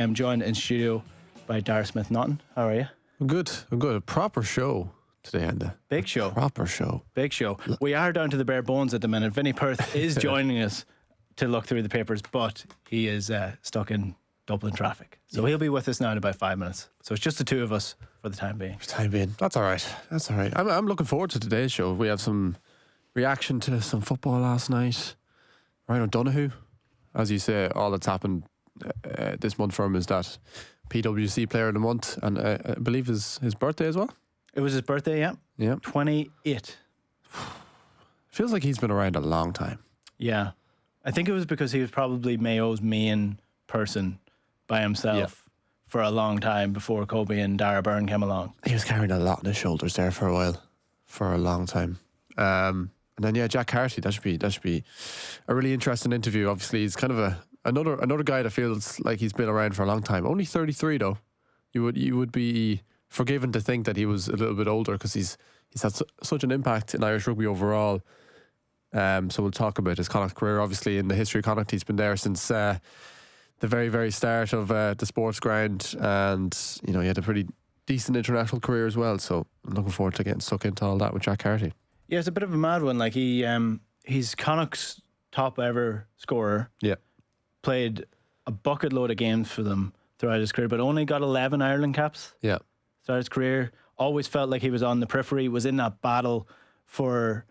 I'm joined in studio by Dara Smith-Naughton. How are you? I'm good. A proper show today, Enda. Big show. Proper show. Big show. We are down to the bare bones at the minute. Vinny Perth is joining us to look through the papers, but he is stuck in Dublin traffic. So he'll be with us now in about 5 minutes. So it's just the two of us for the time being. That's all right. I'm looking forward to today's show. We have some reaction to some football last night. Ryan O'Donoghue, as you say, all that's happened this month for him is that PWC Player of the Month, and I believe his birthday as well. It was his birthday, yeah. Yeah. 28. Feels like he's been around a long time. Yeah. I think it was because he was probably Mayo's main person by himself for a long time before Kobe and Dara Byrne came along. He was carrying a lot on his shoulders there for a while, for a long time. And then Jack Carty, that should be a really interesting interview. Obviously, he's kind of another guy that feels like he's been around for a long time. Only 33 though. You would be forgiven to think that he was a little bit older because he's had such an impact in Irish rugby overall. So we'll talk about his Connacht career. Obviously, in the history of Connacht, he's been there since the very, very start of the sports ground, and he had a pretty decent international career as well. So I'm looking forward to getting stuck into all that with Jack Carty. Yeah, it's a bit of a mad one. Like he's Connacht's top ever scorer. Yeah, played a bucket load of games for them throughout his career, but only got 11 Ireland caps. Yeah, throughout his career. Always felt like he was on the periphery. Was in that battle for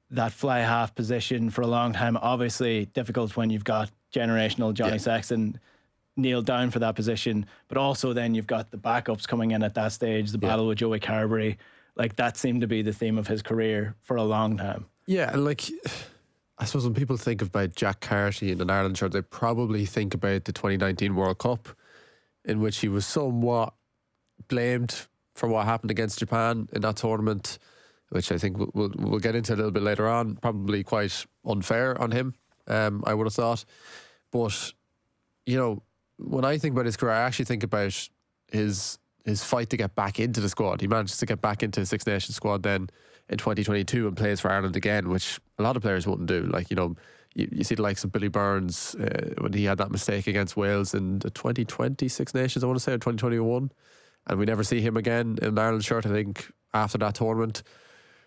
that fly half position for a long time. Obviously difficult when you've got generational Johnny Sexton kneeled down for that position, but also then you've got the backups coming in at that stage, the battle with Joey Carberry. Like, that seemed to be the theme of his career for a long time. Yeah, and like, I suppose when people think about Jack Carty in an Ireland shirt, they probably think about the 2019 World Cup, in which he was somewhat blamed for what happened against Japan in that tournament, which I think we'll get into a little bit later on. Probably quite unfair on him, I would have thought. But, when I think about his career, I actually think about his fight to get back into the squad. He managed to get back into the Six Nations squad then in 2022 and plays for Ireland again, which a lot of players wouldn't do. Like, you see the likes of Billy Burns when he had that mistake against Wales in the 2020 Six Nations, I want to say, or 2021. And we never see him again in an Ireland shirt, I think, after that tournament.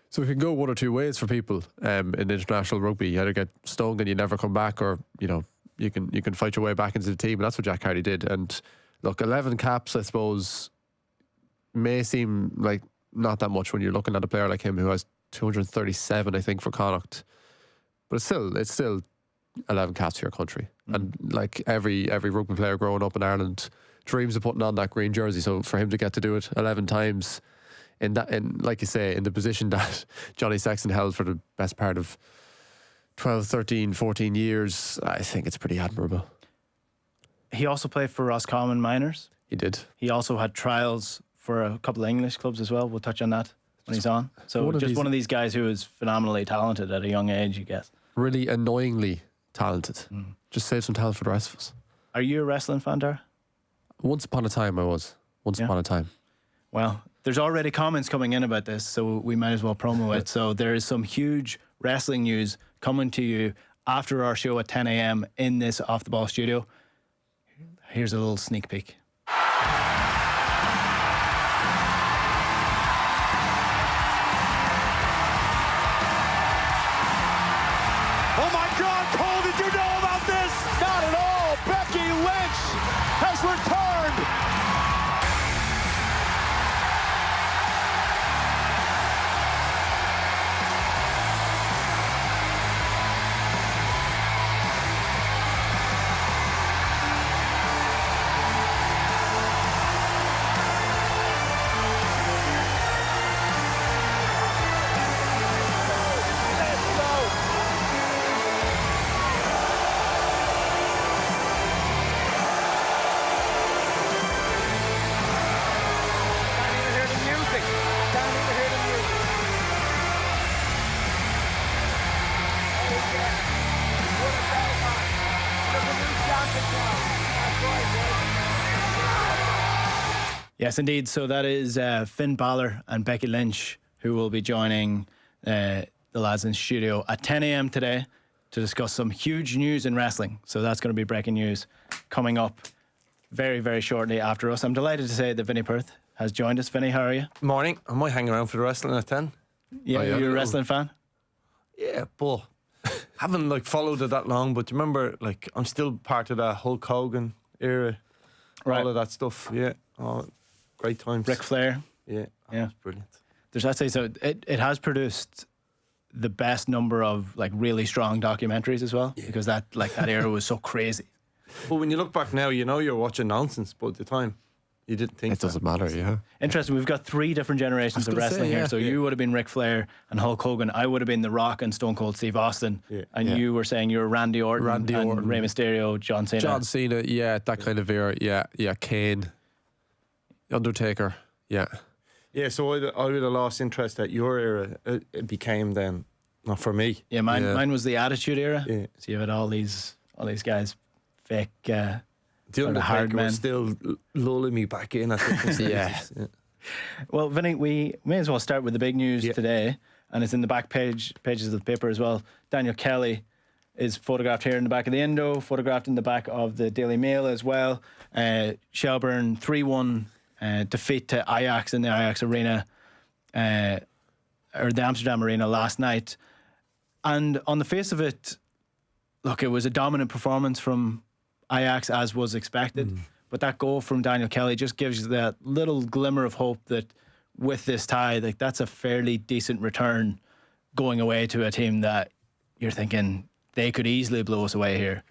So it can go one or two ways for people in international rugby. You either get stung and you never come back, or you can fight your way back into the team. And that's what Jack Carty did. And look, 11 caps, I suppose, may seem like not that much when you're looking at a player like him who has 237, I think, for Connacht. But it's still 11 caps for your country. And like every rugby player growing up in Ireland dreams of putting on that green jersey. So for him to get to do it 11 times in like you say, in the position that Johnny Sexton held for the best part of 12, 13, 14 years, I think it's pretty admirable. He also played for Roscommon Miners. He did. He also had trials for a couple of English clubs as well. We'll touch on that when he's on. So one of these guys who is phenomenally talented at a young age, I guess. Really annoyingly talented. Just save some talent for the rest of us. Are you a wrestling fan, Dara? Once upon a time I was. Once upon a time. Well, there's already comments coming in about this, so we might as well promo it. So there is some huge wrestling news coming to you after our show at 10 a.m. in this Off the Ball studio. Here's a little sneak peek. Oh my God, Cole, did you know about this? Not at all. Becky Lynch has returned. Yes, indeed. So that is Finn Balor and Becky Lynch, who will be joining the lads in studio at 10 a.m. today to discuss some huge news in wrestling. So that's going to be breaking news coming up very, very shortly after us. I'm delighted to say that Vinny Perth has joined us. Vinny, how are you? Morning. I might hang around for the wrestling at 10. Yeah, you're a wrestling fan? Yeah, but haven't followed it that long. But remember, I'm still part of that Hulk Hogan era, Right. all of that stuff. Yeah, great times. Ric Flair. Yeah, Yeah. brilliant. There's I'd say so. It has produced the best number of really strong documentaries as well, because that era was so crazy. But when you look back now, you're watching nonsense. But at the time, you didn't think It doesn't matter, yeah. Interesting. We've got 3 different generations of gonna say, wrestling here. yeah. So you would have been Ric Flair and Hulk Hogan. I would have been The Rock and Stone Cold Steve Austin. Yeah. And Yeah. you were saying you were Randy Orton, Randy and Orton. Rey Mysterio, John Cena. John Cena, yeah, that kind of era. Yeah, Kane, Undertaker, yeah. Yeah, so I would have lost interest at your era. It became then not for me. Yeah, mine was the Attitude Era. Yeah. So you had all these guys, fake. The Sort of hard Undertaker men. was still lulling me back in at different stages. Yeah. Well, Vinny, we may as well start with the big news Yeah. today, and it's in the back pages of the paper as well. Daniel Kelly is photographed here in the back of the Indo, photographed in the back of the Daily Mail as well. Shelbourne 3-1 defeat to Ajax in the Ajax Arena, or the Amsterdam Arena last night. And on the face of it, look, it was a dominant performance from Ajax, as was expected. But that goal from Daniel Kelly just gives you that little glimmer of hope that with this tie, that's a fairly decent return going away to a team that you're thinking they could easily blow us away here.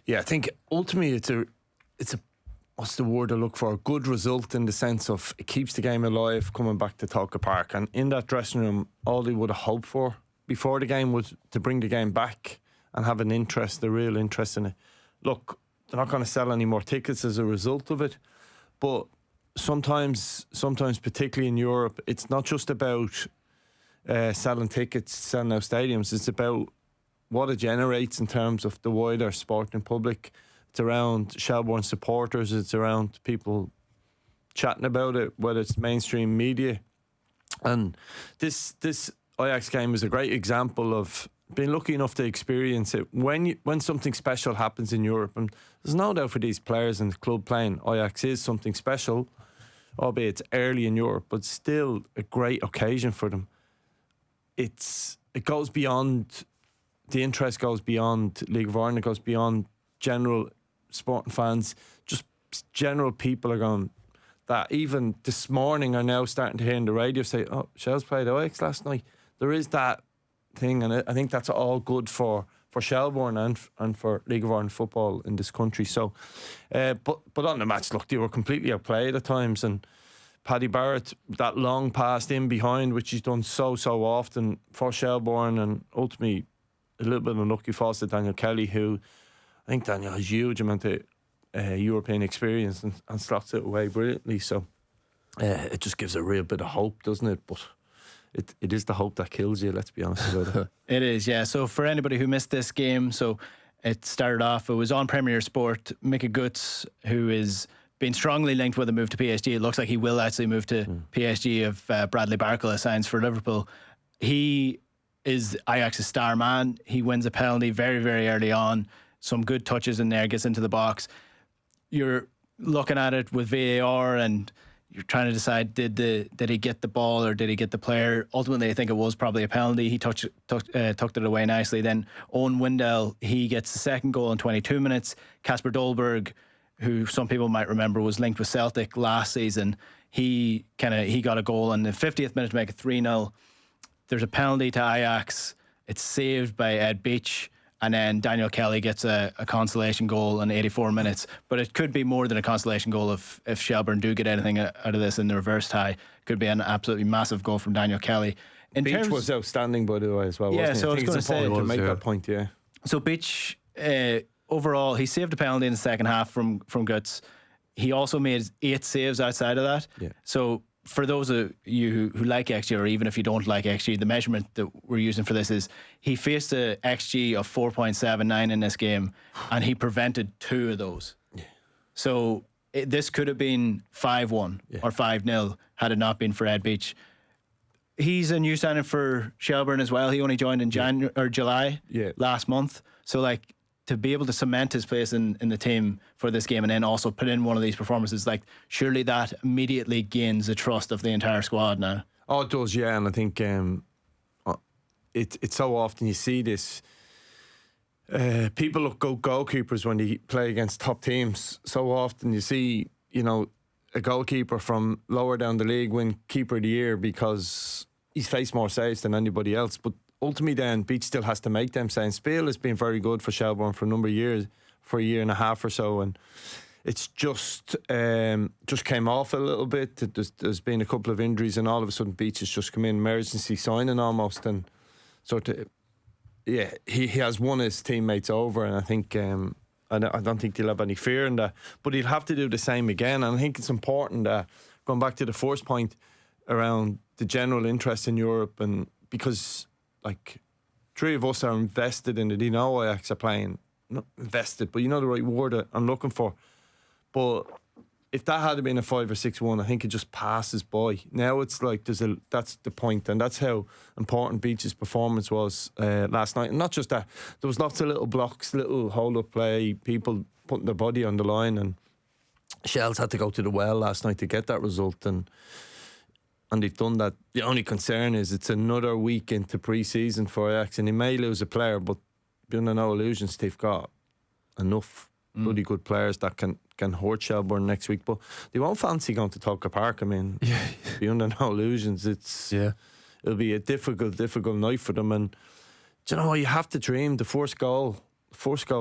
Yeah, I think ultimately it's a what's the word I look for? A good result in the sense of it keeps the game alive coming back to Tolka Park. And in that dressing room, all they would have hoped for before the game was to bring the game back and have a real interest in it. Look, they're not going to sell any more tickets as a result of it. But sometimes particularly in Europe, it's not just about selling tickets, selling out stadiums. It's about what it generates in terms of the wider sporting public. It's around Shelbourne supporters. It's around people chatting about it, whether it's mainstream media. And this Ajax game is a great example of being lucky enough to experience it when something special happens in Europe. And there's no doubt for these players and the club playing Ajax is something special, albeit it's early in Europe, but still a great occasion for them. It goes beyond, the interest goes beyond League of Ireland, it goes beyond general sporting fans. Just general people are going, that even this morning are now starting to hear in the radio say, oh, Shells played Ajax last night. There is that thing, and I think that's all good for Shelbourne and for League of Ireland football in this country. So, but on the match, look, they were completely outplayed at times, and Paddy Barrett, that long pass in behind, which he's done so often for Shelbourne, and ultimately a little bit of unlucky falls to Daniel Kelly, who I think Daniel has a huge amount of European experience and slots it away brilliantly. So it just gives a real bit of hope, doesn't it? But it is the hope that kills you, let's be honest about it. It is, yeah. So for anybody who missed this game, so it started off, it was on Premier Sport. Mickey Goots, who is being strongly linked with a move to PSG. It looks like he will actually move to PSG if Bradley Barcola signs for Liverpool. He is Ajax's star man. He wins a penalty very, very early on. Some good touches in there, gets into the box. You're looking at it with VAR and you're trying to decide, did he get the ball or did he get the player? Ultimately, I think it was probably a penalty. He tucked it away nicely. Then Owen Windell, he gets the second goal in 22 minutes. Kasper Dolberg, who some people might remember was linked with Celtic last season, he got a goal in the 50th minute to make it 3-0. There's a penalty to Ajax. It's saved by Ed Beach. And then Daniel Kelly gets a consolation goal in 84 minutes. But it could be more than a consolation goal if Shelbourne do get anything out of this in the reverse tie. It could be an absolutely massive goal from Daniel Kelly. Beach was outstanding, by the way, as well, Yeah, wasn't he? so I was going to say, to make that point, yeah. So Beach, overall, he saved a penalty in the second half from Guts. He also made 8 saves outside of that. Yeah. So for those of you who like XG, or even if you don't like XG, the measurement that we're using for this is he faced a XG of 4.79 in this game, and he prevented 2 of those. Yeah. So this could have been 5-1 or 5-0 had it not been for Ed Beach. He's a new signing for Shelbourne as well. He only joined in July last month. So to be able to cement his place in the team for this game and then also put in one of these performances, like surely that immediately gains the trust of the entire squad now. Oh, it does, yeah. And I think it's so often you see this. People look good goalkeepers when they play against top teams. So often you see, a goalkeeper from lower down the league win Keeper of the Year because he's faced more saves than anybody else. But ultimately then Beach still has to make them saves. Spiel has been very good for Shelbourne for a number of years, for a year and a half or so, and it's just came off a little bit. There's been a couple of injuries and all of a sudden Beach has just come in, emergency signing almost, and sort of, yeah, he has won his teammates over, and I think I don't think they'll have any fear in that, but he'll have to do the same again. And I think it's important that, going back to the first point around the general interest in Europe, and because like 3 of us are invested in it. You know, Ajax are playing, not invested, but you know the right word I'm looking for. But if that had been a 5 or 6-1, I think it just passes by. Now it's like that's the point, and that's how important Beach's performance was last night. And not just that, there was lots of little blocks, little hold-up play, people putting their body on the line, and Shells had to go to the well last night to get that result, and they've done that. The only concern is it's another week into pre-season for Ajax, and they may lose a player, but beyond no illusions, they've got enough bloody good players that can hurt Shelbourne next week. But they won't fancy going to Tolka Park. I mean, beyond no illusions, it'll be a difficult night for them. And do you know what? You have to dream. The first goal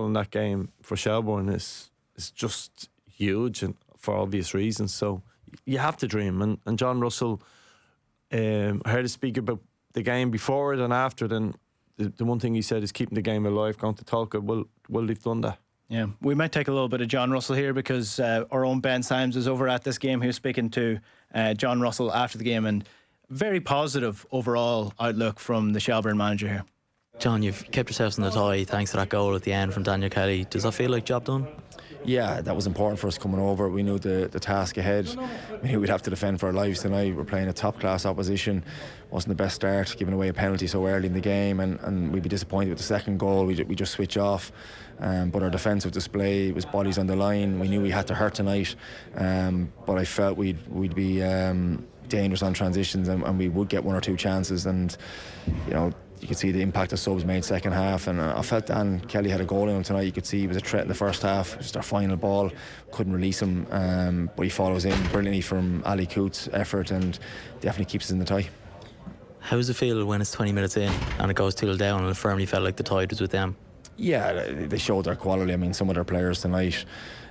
in that game for Shelbourne is just huge, and for obvious reasons. So you have to dream. And John Russell, I heard him speak about the game before it and after it, and the one thing he said is keeping the game alive, going to Tolka. Well, they've done that. Yeah, we might take a little bit of John Russell here because our own Ben Symes is over at this game. He was speaking to John Russell after the game, and very positive overall outlook from the Shelbourne manager here. John, you've kept yourselves in the tie thanks to that goal at the end from Daniel Kelly. Does that feel like job done? Yeah, that was important for us coming over. We knew the task ahead. We knew we'd have to defend for our lives tonight. We're playing a top-class opposition. Wasn't the best start, giving away a penalty so early in the game, and we'd be disappointed with the second goal. We just switch off. But our defensive display was bodies on the line. We knew we had to hurt tonight, but I felt we'd be dangerous on transitions, and we would get 1 or 2 chances. And you could see the impact the subs made second half, and I felt Dan Kelly had a goal in him tonight. You could see he was a threat in the first half. Just our final ball, couldn't release him, but he follows in brilliantly from Ali Coote's effort, and definitely keeps us in the tie. How does it feel when it's 20 minutes in and it goes 2-0 down and it firmly felt like the tide was with them? Yeah, they showed their quality. I mean, some of their players tonight,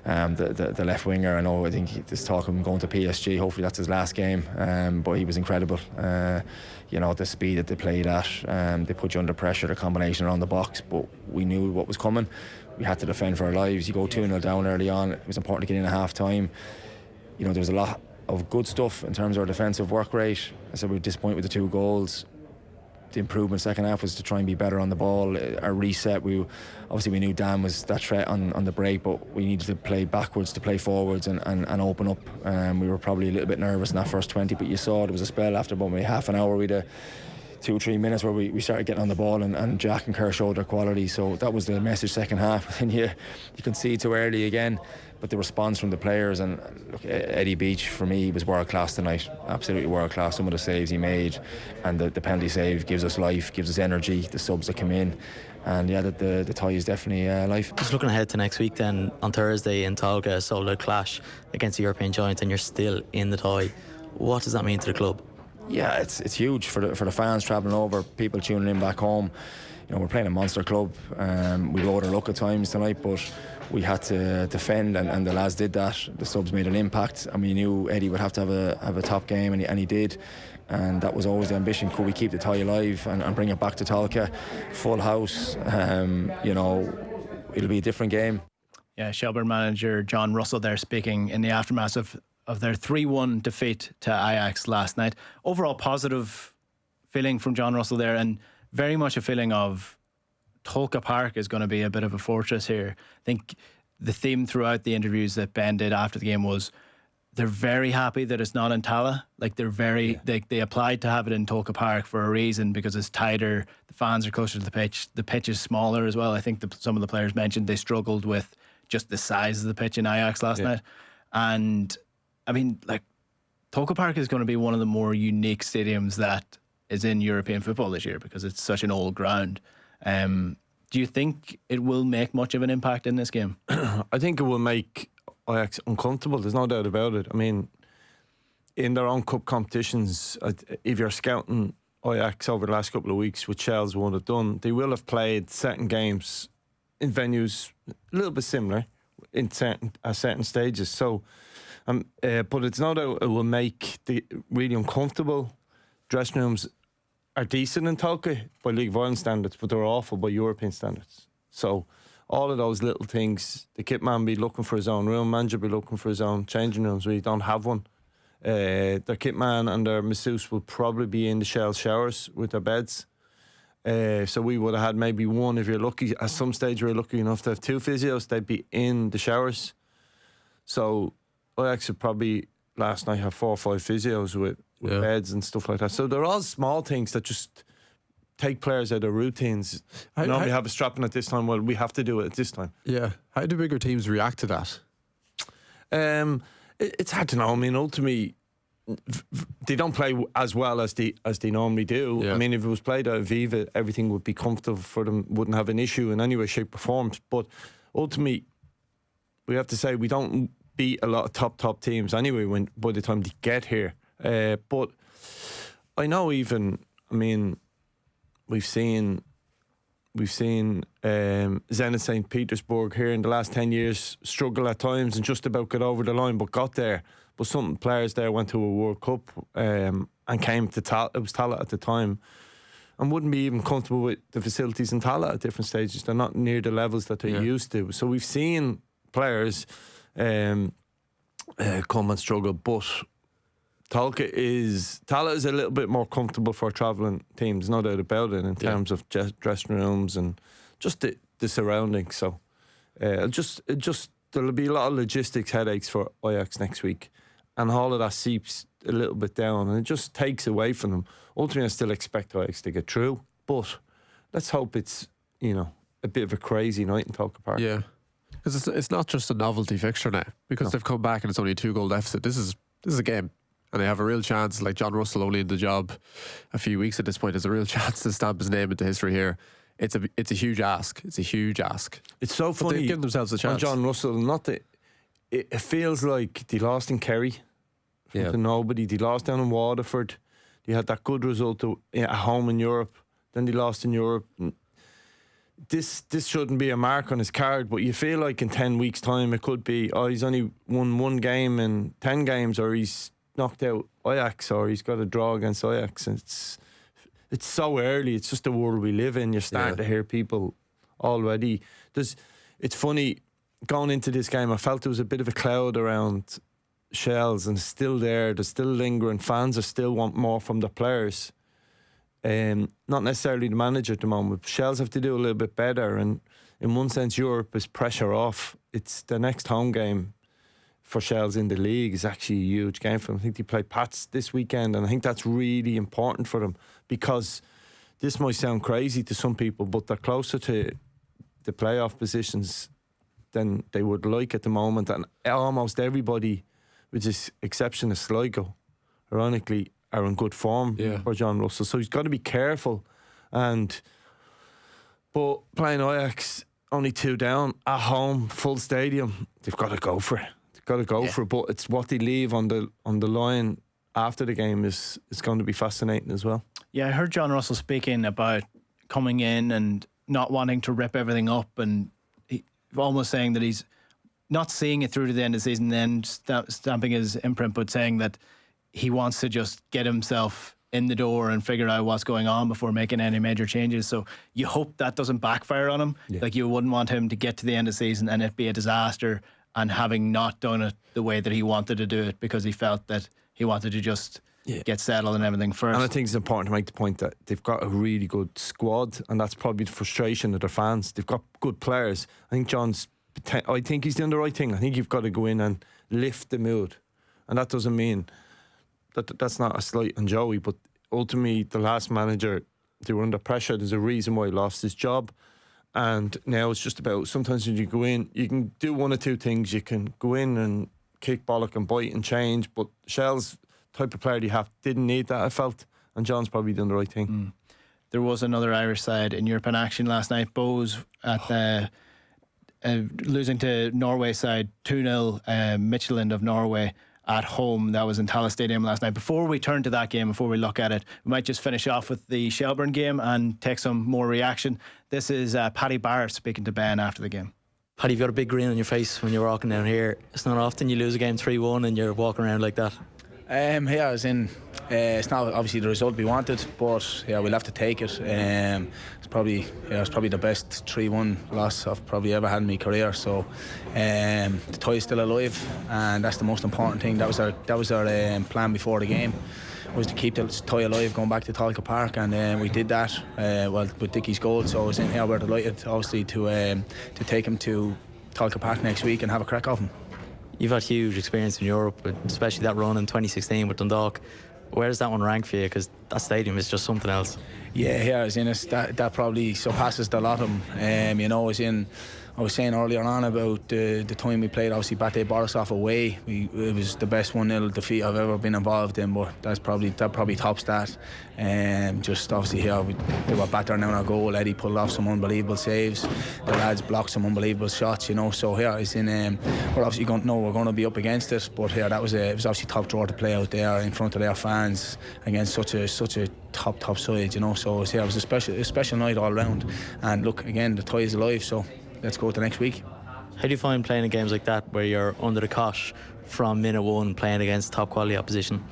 the left winger, I think there's talk of him going to PSG. Hopefully that's his last game, but he was incredible. The speed that they played at, they put you under pressure, the combination around the box, but we knew what was coming. We had to defend for our lives. You go 2-0 down early on, it was important to get in at half time. There was a lot of good stuff in terms of our defensive work rate. I said we were disappointed with the 2 goals. The improvement second half was to try and be better on the ball. Our reset, we knew Dan was that threat on the break, but we needed to play backwards to play forwards and open up. We were probably a little bit nervous in that first 20, but you saw there was a spell after about maybe half an hour. We had 2 or 3 minutes where we started getting on the ball, and Jack and Kerr showed their quality. So that was the message second half. And you concede too early again, but the response from the players, and look, Eddie Beach for me was world class tonight, absolutely world class. Some of the saves he made, and the penalty save gives us life, gives us energy. The subs that come in, and the tie is definitely life. Just looking ahead to next week then, on Thursday in Tolka, a sold-out clash against the European giants, and you're still in the tie. What does that mean to the club? Yeah, it's huge for the fans travelling over, people tuning in back home. We're playing a monster club. We rode our luck at times tonight, but we had to defend, and the lads did that. The subs made an impact, and we knew Eddie would have to have a top game, and he did. And that was always the ambition. Could we keep the tie alive and bring it back to Tolka? Full house. It'll be a different game. Yeah, Shelbourne manager John Russell there speaking in the aftermath of their 3-1 defeat to Ajax last night. Overall positive feeling from John Russell there, and very much a feeling of Tolka Park is going to be a bit of a fortress here. I think the theme throughout the interviews that Ben did after the game was they're very happy that it's not in Tala. Like they're very, they applied to have it in Tolka Park for a reason, because it's tighter. The fans are closer to the pitch. The pitch is smaller as well. I think some of the players mentioned they struggled with just the size of the pitch in Ajax last night. And I mean, like, Tolka Park is going to be one of the more unique stadiums that is in European football this year, because it's such an old ground. Do you think it will make much of an impact in this game? I think it will make Ajax uncomfortable. There's no doubt about it. I mean, in their own cup competitions, if you're scouting Ajax over the last couple of weeks, which Shells won't have done, they will have played certain games in venues a little bit similar in certain stages. So, but it's not that it will make the really uncomfortable. Dressing rooms are decent in Tolka by League of Ireland standards, but they're awful by European standards. So all of those little things, the kit man be looking for his own room, manager be looking for his own changing rooms. We don't have one. Their kit man and their masseuse will probably be in the Shell showers with their beds. So we would have had maybe one. If you're lucky, at some stage we're lucky enough to have 2 physios, they'd be in the showers. So I actually probably last night have 4 or 5 physios with beds and stuff like that. So they're all small things that just take players out of their routines. Normally have a strapping at this time. Well, we have to do it at this time. Yeah. How do bigger teams react to that? It's hard to know. I mean, ultimately, they don't play as well as they normally do. Yeah. I mean, if it was played at Aviva, everything would be comfortable for them, wouldn't have an issue in any way, shape or form. But ultimately, we have to say we don't beat a lot of top teams anyway by the time they get here. But I know I mean, we've seen Zenit St. Petersburg here in the last 10 years struggle at times and just about got over the line, but got there. But some players there went to a World Cup and came to Tala. It was Tala at the time, and wouldn't be even comfortable with the facilities in Tala at different stages. They're not near the levels that they're used to. So we've seen players come and struggle, but Tala is a little bit more comfortable for travelling teams, no doubt about it, in terms of dressing rooms and just the surroundings. So there'll be a lot of logistics headaches for Ajax next week, and all of that seeps a little bit down, and it just takes away from them. Ultimately, I still expect Ajax to get through, but let's hope it's a bit of a crazy night in Tolka Park. Yeah, because it's not just a novelty fixture now, because they've come back and it's only a 2-goal deficit. This is a game. And they have a real chance, like John Russell only in the job a few weeks at this point, has a real chance to stamp his name into history here. It's a huge ask. It's a huge ask. It's so funny. They've given themselves a chance. On John Russell, it feels like they lost in Kerry to nobody. They lost down in Waterford. They had that good result at home in Europe. Then they lost in Europe. This shouldn't be a mark on his card, but you feel like in 10 weeks' time it could be, he's only won 1 game in 10 games, or he's knocked out Ajax, or he's got a draw against Ajax. It's so early. It's just the world we live in. You're starting to hear people already. It's funny, going into this game, I felt there was a bit of a cloud around Shells, and still there. They're still lingering. Fans are still want more from the players. Not necessarily the manager at the moment. Shells have to do a little bit better, and in one sense Europe is pressure off. It's the next home game for Shells in the league is actually a huge game for them. I think they play Pats this weekend, and I think that's really important for them, because this might sound crazy to some people, but they're closer to the playoff positions than they would like at the moment, and almost everybody, with the exception of Sligo, ironically, are in good form for John Russell. So he's got to be careful. But playing Ajax, only 2 down, at home, full stadium, they've got to go for it. Got to go for it, but it's what they leave on the line after the game is going to be fascinating as well. Yeah, I heard John Russell speaking about coming in and not wanting to rip everything up, and he almost saying that he's not seeing it through to the end of the season, then stamping his imprint, but saying that he wants to just get himself in the door and figure out what's going on before making any major changes. So you hope that doesn't backfire on him. Like, you wouldn't want him to get to the end of the season and it be a disaster, and having not done it the way that he wanted to do it, because he felt that he wanted to just get settled and everything first. And I think it's important to make the point that they've got a really good squad, and that's probably the frustration of their fans. They've got good players. I think he's doing the right thing. I think you've got to go in and lift the mood. And that doesn't mean that's not a slight on Joey, but ultimately the last manager, they were under pressure. There's a reason why he lost his job. And now it's just about, sometimes when you go in, you can do one or two things. You can go in and kick, bollock and bite and change, but Shell's type of player you have didn't need that, I felt, and John's probably done the right thing. There was another Irish side in European action last night. Bohs at the losing to Norway side 2-0. Midtjylland of Norway at home. That was in Tallaght Stadium last night. Before we turn to that game, before we look at it, we might just finish off with the Shelbourne game and take some more reaction. This is Paddy Barrett speaking to Ben after the game. Paddy, you've got a big grin on your face when you're walking down here. It's not often you lose a game 3-1 and you're walking around like that. Yeah, as in, it's not obviously the result we wanted, but yeah, we'll have to take it. It's probably the best 3-1 loss I've probably ever had in my career. So the tie is still alive, and that's the most important thing. That was our plan before the game, was to keep the tie alive going back to Tolka Park, and we did that. With Dickie's goal. So it's in here. We're delighted, obviously, to take him to Tolka Park next week and have a crack off him. You've had huge experience in Europe, especially that run in 2016 with Dundalk. Where does that one rank for you? Because that stadium is just something else. Yeah, as in that probably surpasses the lot of them. I was saying earlier on about the time we played, obviously, Bate Borisov away. It was the best 1-0 defeat I've ever been involved in, but that probably tops that. Just obviously here, they were battering down our goal. Eddie pulled off some unbelievable saves. The lads blocked some unbelievable shots, So here is in. We're obviously going to know we're going to be up against it, but here it was obviously top draw to play out there in front of their fans against such a top side, So it was a special night all round. And look, again, the tie is alive, so let's go to next week. How do you find playing in games like that where you're under the cosh from minute one playing against top quality opposition?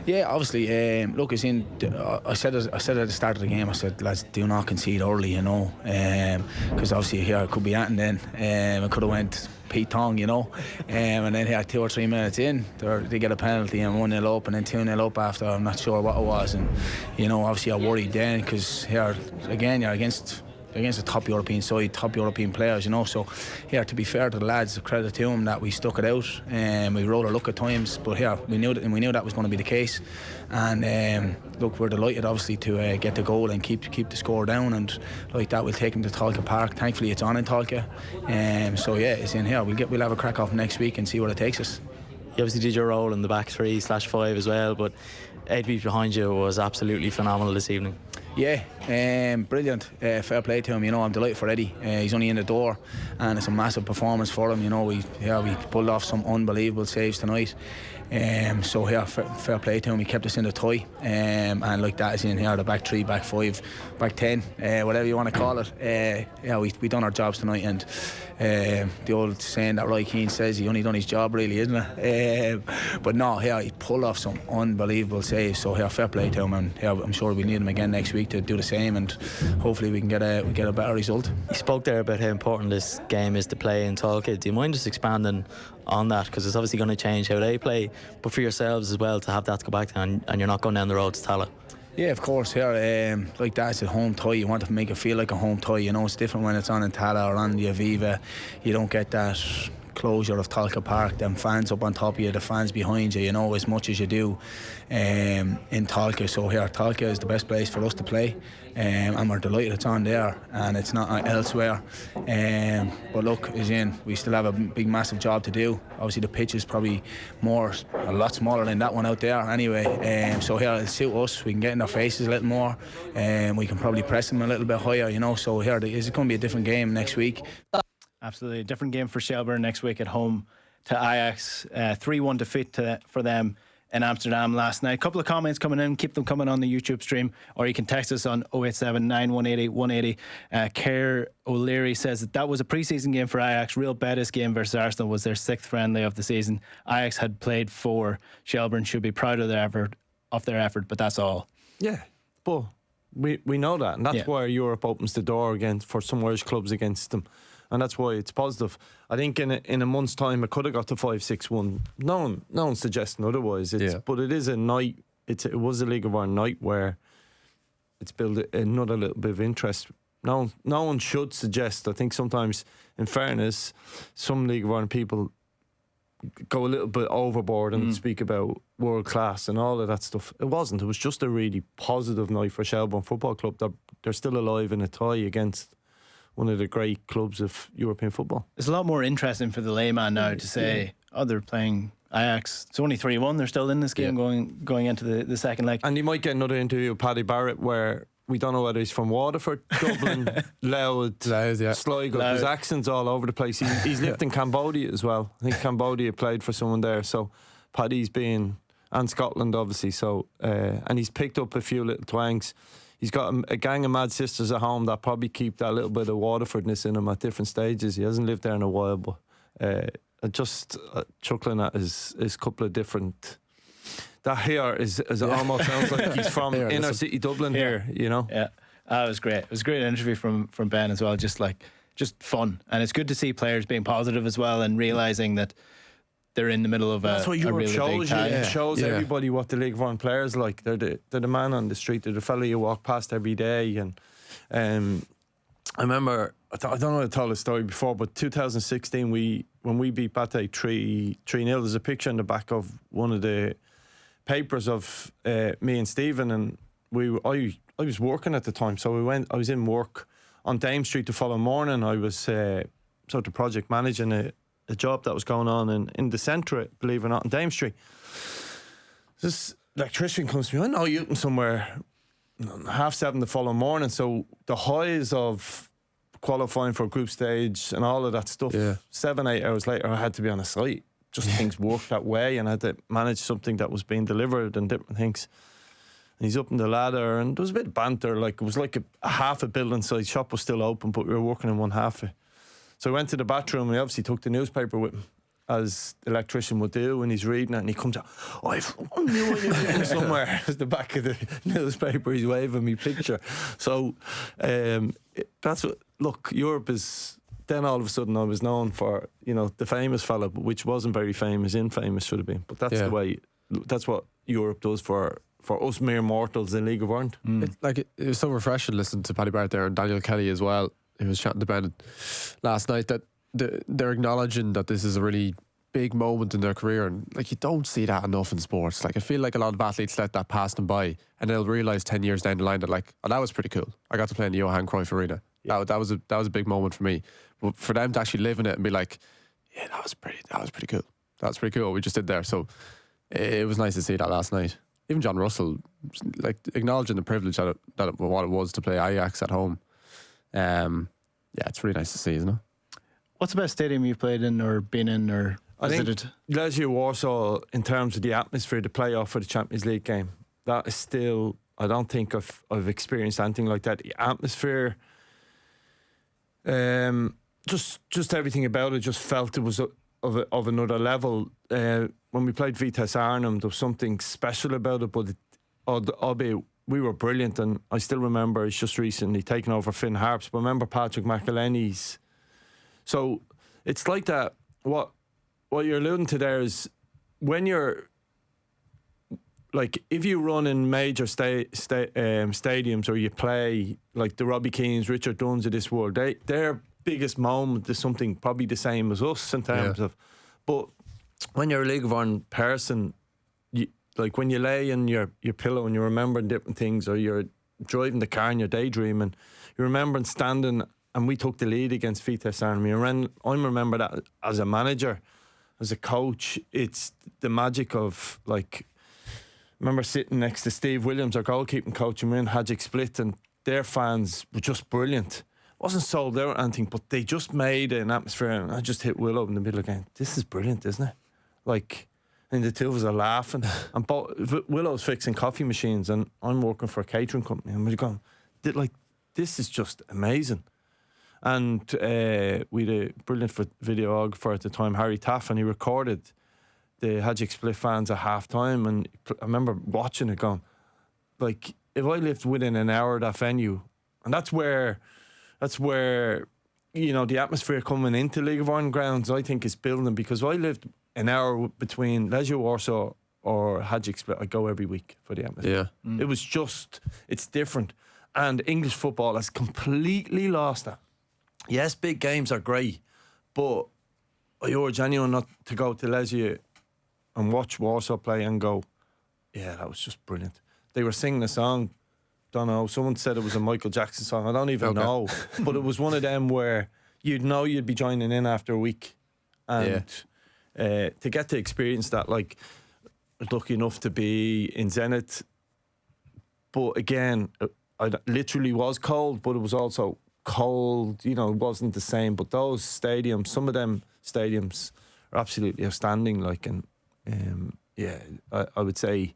Yeah, obviously. Look, I said at the start of the game, I said, lads, do not concede early, because obviously here it could be anything then. It could have went Pete Tong, and then here 2 or 3 minutes in, they get a penalty and 1-0 up and then 2-0 up after, I'm not sure what it was, and obviously I worried then, because here again you're against a top European side, top European players, So here, to be fair to the lads, credit to them that we stuck it out, and we rode our luck at times. But here, we knew that was going to be the case, and look, we're delighted, obviously, to get the goal and keep the score down, and like that, we'll take him to Tolka Park. Thankfully, it's on in Tolka, so yeah, it's in here. We'll have a crack off next week and see where it takes us. You obviously did your role in the back 3/5 as well, but Eddie behind you was absolutely phenomenal this evening. Yeah, brilliant. Fair play to him. I'm delighted for Eddie. He's only in the door, and it's a massive performance for him. We pulled off some unbelievable saves tonight. So yeah, fair play to him. He kept us in the tie, and like that is in here, the back 3, back 5, back 10, whatever you want to call it. We done our jobs tonight, and the old saying that Roy Keane says, he only done his job, really, isn't it? But no, he pulled off some unbelievable saves. So fair play to him, and I'm sure we need him again next week to do the same, and hopefully we can get a better result. You spoke there about how important this game is to play in Tolka. Do you mind just expanding on that, because it's obviously going to change how they play, but for yourselves as well to have that to go back to, and you're not going down the road to Tallaght? Yeah, of course. Here, like that, it's a home tie. You want to make it feel like a home tie. It's different when it's on in Tallaght or on the Aviva. You don't get that closure of Tolka Park, them fans up on top of you, the fans behind you, as much as you do in Tolka. So here, Tolka is the best place for us to play, and we're delighted it's on there and it's not elsewhere. But look, we still have a big, massive job to do. Obviously, the pitch is probably a lot smaller than that one out there anyway. So here, it'll suit us. We can get in their faces a little more, and we can probably press them a little bit higher, So here, it's going to be a different game next week. Absolutely. A different game for Shelbourne next week at home to Ajax. 3-1 defeat for them in Amsterdam last night. A couple of comments coming in. Keep them coming on the YouTube stream, or you can text us on 087 9180 180. Kerr O'Leary says that was a pre-season game for Ajax. Real Betis game versus Arsenal was their 6th friendly of the season. Ajax had played 4. Shelbourne should be proud of their effort, but that's all. Yeah, but we know that, and that's why Europe opens the door again for some Irish clubs against them. And that's why it's positive. I think in a month's time it could have got to 5-6-1. No one's suggesting otherwise. But it is a night. It was a League of Ireland night where it's built another little bit of interest. No one should suggest. I think sometimes, in fairness, some League of Ireland people go a little bit overboard and speak about world class and all of that stuff. It wasn't. It was just a really positive night for Shelbourne Football Club. They're still alive in a tie against one of the great clubs of European football. It's a lot more interesting for the layman now to say, oh, they're playing Ajax. It's only 3-1. They're still in this game going into the second leg. And you might get another interview with Paddy Barrett where we don't know whether he's from Waterford, Dublin, Louth, Sligo. There's accents all over the place. He's lived in Cambodia as well. I think Cambodia played for someone there. So Paddy's been, and Scotland obviously. So and he's picked up a few little twangs. He's got a gang of mad sisters at home that probably keep that little bit of Waterfordness in him at different stages. He hasn't lived there in a while, but just chuckling at his couple of different. That here is almost sounds like he's from inner city Dublin here, you know. Yeah, it was great. It was a great interview from Ben as well. Just fun, and it's good to see players being positive as well and realising that they're in the middle of that's what a Europe really shows big you. time. It shows everybody what the League of One players are like. They're the man on the street. They're the fellow you walk past every day. And I remember, I don't know if I told the story before, but 2016 when we beat Bate 3-0. There's a picture in the back of one of the papers of me and Stephen, and I was working at the time, so I was in work on Dame Street the following morning. I was sort of project managing a job that was going on in the centre, believe it or not, on Dame Street. This electrician comes to me, I know you somewhere 7:30 the following morning. So the highs of qualifying for group stage and all of that stuff, 7-8 hours later I had to be on a site. Just things worked that way, and I had to manage something that was being delivered and different things. And he's up in the ladder, and there was a bit of banter. Like, it was like a half a building site. Shop was still open, but we were working in one half of it. So I went to the bathroom, and he obviously took the newspaper with him, as the electrician would do, and he's reading it, and he comes out, I knew I somewhere. At the back of the newspaper, he's waving me picture. So that's what, look, Europe is. Then all of a sudden I was known for, the famous fella, which wasn't very famous, infamous should have been. But that's the way, that's what Europe does for us mere mortals in League of Ireland. It was so refreshing listening to Paddy Barrett there and Daniel Kelly as well. He was chatting to Ben last night that they're acknowledging that this is a really big moment in their career, and you don't see that enough in sports. I feel like a lot of athletes let that pass them by, and they'll realise 10 years down the line that that was pretty cool. I got to play in the Johan Cruyff Arena. That was a big moment for me. But for them to actually live in it and be like, yeah, that was pretty cool. That was pretty cool what we just did there. So it was nice to see that last night. Even John Russell, acknowledging the privilege that what it was to play Ajax at home. It's really nice to see, isn't it? What's the best stadium you've played in or been in or visited? I think Leisure Warsaw, in terms of the atmosphere, the playoff for the Champions League game, that is still, I don't think I've experienced anything like that. The atmosphere, just everything about it, just felt it was of another level. When we played Vitesse Arnhem, there was something special about it, but albeit we were brilliant, and I still remember it's just recently taken over Finn Harps, but remember Patrick McElhenney's. So it's like that. What you're alluding to there is when you're if you run in major stadiums, or you play like the Robbie Keanes, Richard Dunns of this world, their biggest moment is something probably the same as us in terms of. But when you're a League of Ireland person, when you lay in your pillow and you're remembering different things, or you're driving the car and you're daydreaming, you're remembering standing, and we took the lead against Vitesse Arnhem. I remember that as a manager, as a coach. It's the magic of I remember sitting next to Steve Williams, our goalkeeping coach, and we're in Ajax Split, and their fans were just brilliant. Wasn't sold out or anything, but they just made an atmosphere, and I just hit Willow in the middle again. This is brilliant, isn't it? And the two of us are laughing, and Willow's fixing coffee machines, and I'm working for a catering company, and we're going, this is just amazing. And we had a brilliant videographer at the time, Harry Taff, and he recorded the Ajax Split fans at half time, and I remember watching it going, if I lived within an hour of that venue, and that's where the atmosphere coming into League of Ireland grounds, I think, is building, because I lived an hour between Leisure Warsaw or Ajax Split. I go every week for the atmosphere. It was just, it's different, and English football has completely lost that. Yes, big games are great, but I urge anyone not to go to Legia and watch Warsaw play and go, yeah, that was just brilliant. They were singing a song, don't know, someone said it was a Michael Jackson song, I don't even know, but it was one of them where you'd know you'd be joining in after a week, and to get to experience that, like, I was lucky enough to be in Zenit, but again, I literally was cold, but it was also cold, you know, it wasn't the same. But those stadiums, some of them stadiums are absolutely outstanding, like, and I would say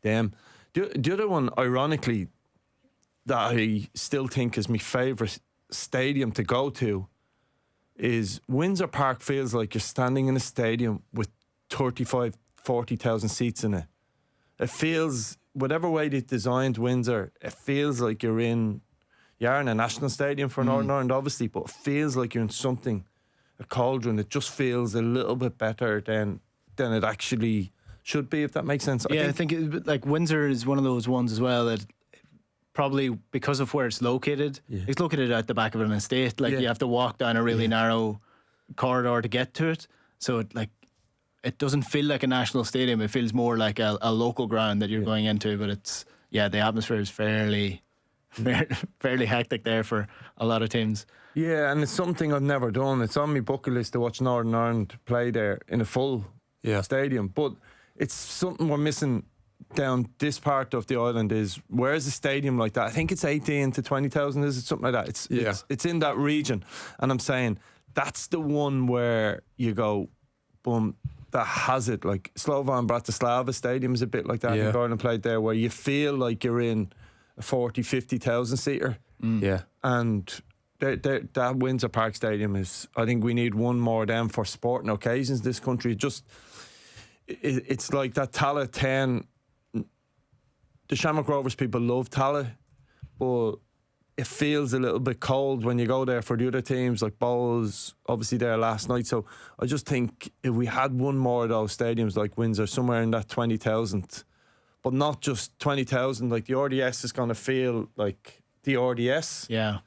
them. The other one, ironically, that I still think is my favourite stadium to go to is Windsor Park. Feels like you're standing in a stadium with 40,000 seats in it. It feels, whatever way they designed Windsor, it feels like you are in a national stadium for Northern Ireland, obviously, but it feels like you're in something, a cauldron. It just feels a little bit better than it actually should be, if that makes sense. I think like Windsor is one of those ones as well that probably because of where it's located, it's located at the back of an estate. Like you have to walk down a really narrow corridor to get to it. So it doesn't feel like a national stadium. It feels more like a local ground that you're going into. But it's the atmosphere is fairly hectic there for a lot of teams. Yeah, and it's something I've never done. It's on my bucket list to watch Northern Ireland play there in a full stadium. But it's something we're missing down this part of the island. Is where's a stadium like that? I think it's 18 to 20,000. Is it something like that? It's in that region, and I'm saying that's the one where you go, boom, that has it. Like Slovan Bratislava Stadium is a bit like that. In Gordon played there, where you feel like you're in a 40,000-50,000 seater. And that Windsor Park Stadium is, I think we need one more of them for sporting occasions. This country it's like that Tala 10. The Shamrock Rovers people love Tala, but it feels a little bit cold when you go there for the other teams, like Bohs, obviously there last night. So I just think if we had one more of those stadiums like Windsor, somewhere in that 20,000, but not just 20,000, like the RDS is going to feel like the RDS. Yeah.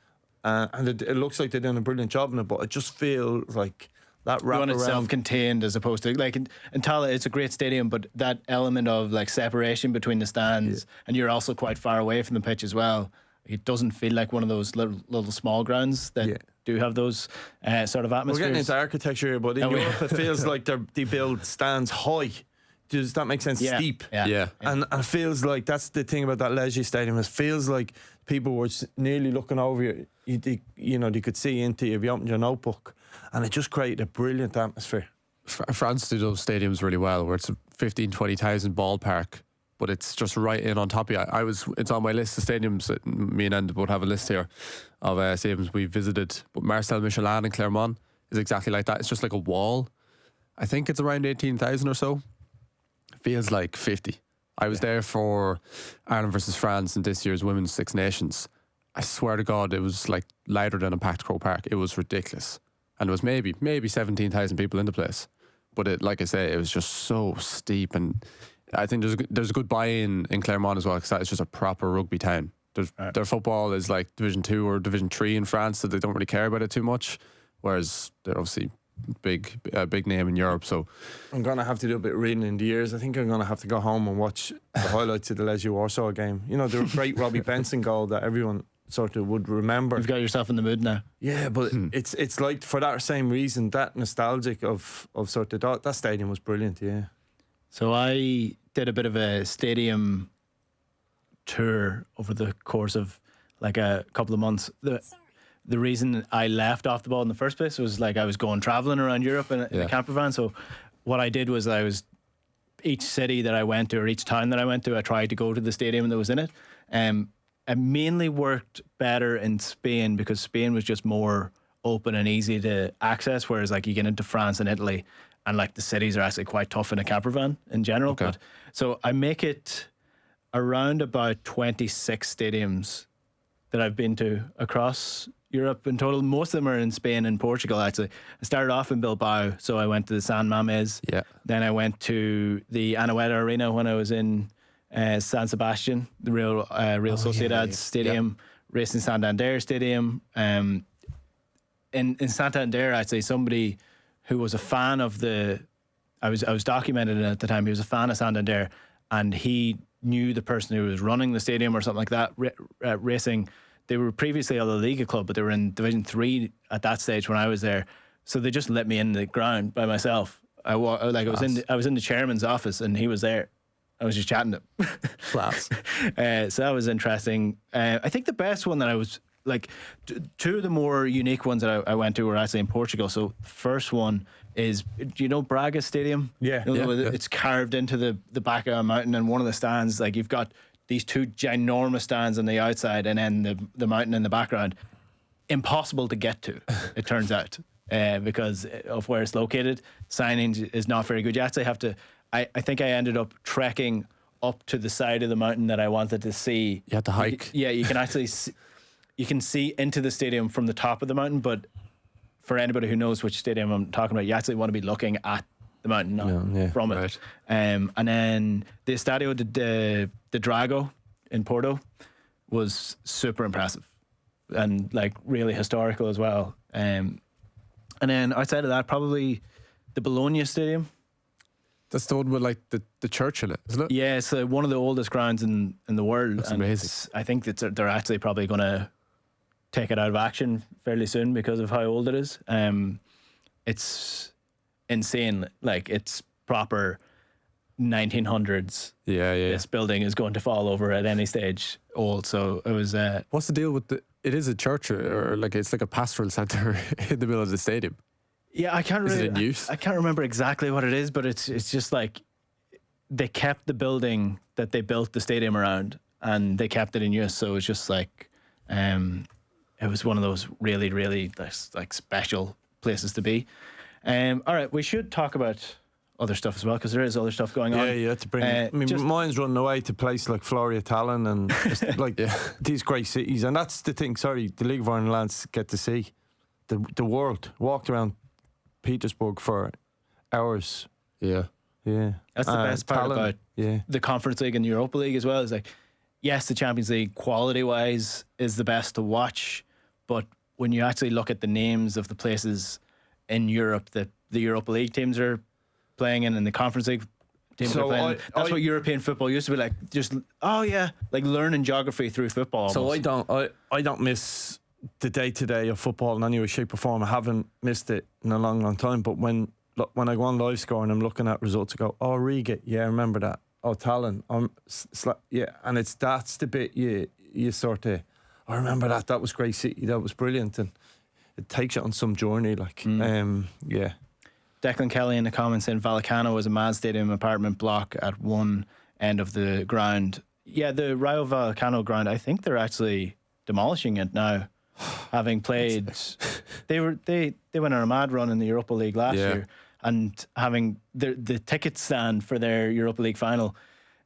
And it looks like they're doing a brilliant job in it, but it just feels like that wrap around. It's self-contained as opposed to like in Tala, it's a great stadium, but that element of like separation between the stands, and you're also quite far away from the pitch as well. It doesn't feel like one of those little small grounds that do have those sort of atmospheres. We're getting into architecture here, but in Europe it feels like they build stands high. Does that make sense? Steep. Yeah. And it feels like that's the thing about that Legia Stadium. It feels like people were nearly looking over you. They could see into you if you opened your notebook, and it just created a brilliant atmosphere. France do those stadiums really well, where it's a 15,000-20,000 ballpark, but it's just right in on top of you. It's on my list of stadiums. Me and Enda both have a list here of stadiums we visited. But Marcel Michelin in Clermont is exactly like that. It's just like a wall. I think it's around 18,000 or so. Feels like 50. I was there for Ireland versus France in this year's Women's Six Nations. I swear to God, it was like louder than a packed Croke Park. It was ridiculous. And it was maybe 17,000 people in the place. But it, like I say, it was just so steep. And I think there's a good buy-in in Clermont as well, because that is just a proper rugby town. Their football is like Division 2 or Division 3 in France, so they don't really care about it too much. Whereas they're obviously big name in Europe. So I'm going to have to do a bit of reading in the years. I think I'm going to have to go home and watch the highlights of the Legia Warsaw game. You know, the great Robbie Benson goal that everyone sort of would remember. You've got yourself in the mood now. Yeah, but it's like for that same reason, that nostalgic of sort of that stadium was brilliant. Yeah. So I did a bit of a stadium tour over the course of like a couple of months. The reason I left off the ball in the first place was like I was going traveling around Europe in a camper van. So what I did was each city that I went to or each town that I went to, I tried to go to the stadium that was in it. It mainly worked better in Spain because Spain was just more open and easy to access, whereas like you get into France and Italy and like the cities are actually quite tough in a camper van in general. Okay. But so I make it around about 26 stadiums that I've been to across Europe in total. Most of them are in Spain and Portugal, actually. I started off in Bilbao, so I went to the San Mamés. Yeah. Then I went to the Anoeta Arena when I was in San Sebastian, the Real Sociedad Stadium, Racing Santander Stadium. In Santander, actually, somebody who was a fan of I was documenting it at the time. He was a fan of Santander, and he knew the person who was running the stadium or something like that, racing. They were previously a La Liga club, but they were in Division 3 at that stage when I was there. So they just let me in the ground by myself. I was in the chairman's office, and he was there. I was just chatting to him. Class. So that was interesting. I think the best one that I was like, two of the more unique ones that I went to were actually in Portugal. So the first one is, do you know Braga Stadium? Yeah. You know, it's carved into the back of a mountain, and one of the stands, like, you've got these two ginormous stands on the outside and then the mountain in the background. Impossible to get to, it turns out, because of where it's located. Signage is not very good. You actually have to, I think I ended up trekking up to the side of the mountain that I wanted to see. You had to hike. You can actually see, you can see into the stadium from the top of the mountain, but for anybody who knows which stadium I'm talking about, you actually want to be looking at the mountain, not from it. Right. And then the Estadio de Drago in Porto was super impressive and like really historical as well. And then outside of that, probably the Bologna Stadium. That's the one with like the church in it, isn't it? Yeah, it's one of the oldest grounds in the world. That's and amazing. I think that they're actually probably going to take it out of action fairly soon because of how old it is. It's insane. Like, it's proper 1900s. Yeah. This building is going to fall over at any stage old. So it was. What's the deal with it is a church or like it's like a pastoral centre in the middle of the stadium. Yeah, I can't Is really. it in use? I can't remember exactly what it is, but it's just like they kept the building that they built the stadium around, and they kept it in use. So it's just like, it was one of those really, really like special places to be. All right, we should talk about other stuff as well, because there is other stuff going on. Yeah, you had to bring. I mean, mine's running away to places like Floria Tallinn and just like these great cities, and that's the thing. Sorry, the League of Ireland lads get to see the world. Walked around Petersburg for hours. Yeah. That's the best part Tallinn, about the Conference League and the Europa League as well. Is like, yes, the Champions League quality wise is the best to watch, but when you actually look at the names of the places in Europe that the Europa League teams are playing in and the Conference League teams are playing, that's what European football used to be like. Just like learning geography through football. So almost. I don't miss the day-to-day of football in any way, shape or form. I haven't missed it in a long time. But when I go on live score and I'm looking at results, I go, oh, Riga, yeah, I remember that. Oh, Tallinn, and that's the bit you sort of, I remember that was great city, that was brilliant, and it takes you on some journey, like, yeah. Declan Kelly in the comments saying Vallecano was a mad stadium apartment block at one end of the ground. Yeah, the Rayo Vallecano ground, I think they're actually demolishing it now. Having played, they went on a mad run in the Europa League last year, and having the ticket stand for their Europa League final,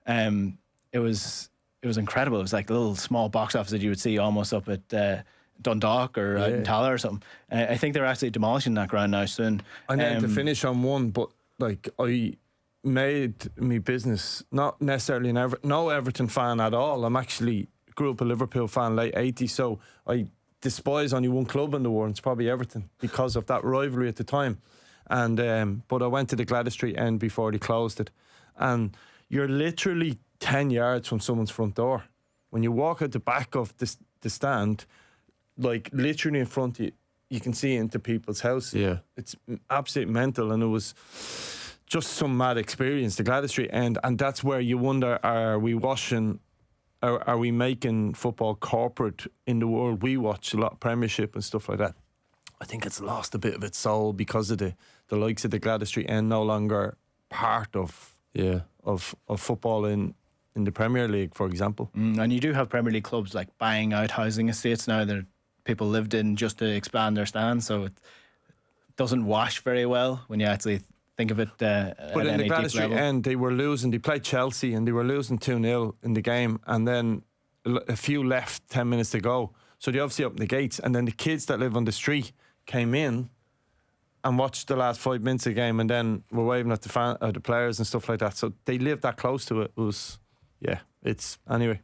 it was incredible. It was like a little small box office that you would see almost up at Dundalk or out in Tala or something. I think they're actually demolishing that ground now soon. I need to finish on one, but like I made me business not necessarily no Everton fan at all. I'm actually grew up a Liverpool fan, late 80s, so I despise only one club in the world. It's probably Everton because of that rivalry at the time. And but I went to the Gladys Street end before they closed it, and you're literally 10 yards from someone's front door. When you walk at the back of the stand, like literally in front of you, you can see into people's houses. Yeah, it's absolutely mental, and it was just some mad experience, the Gladys Street end. And that's where you wonder: are we washing? Are we making football corporate in the world? We watch a lot of Premiership and stuff like that. I think it's lost a bit of its soul because of the likes of the Gladys Street end no longer part of football in the Premier League, for example. And you do have Premier League clubs like buying out housing estates now that people lived in just to expand their stands, so it doesn't wash very well when you actually think of it. But in the Gladys Street end, they were losing. They played Chelsea and they were losing 2-0 in the game, and then a few left 10 minutes to go. So they obviously opened the gates, and then the kids that live on the street came in and watched the last 5 minutes of the game, and then were waving at the players and stuff like that. So they lived that close to it. It was, it's anyway.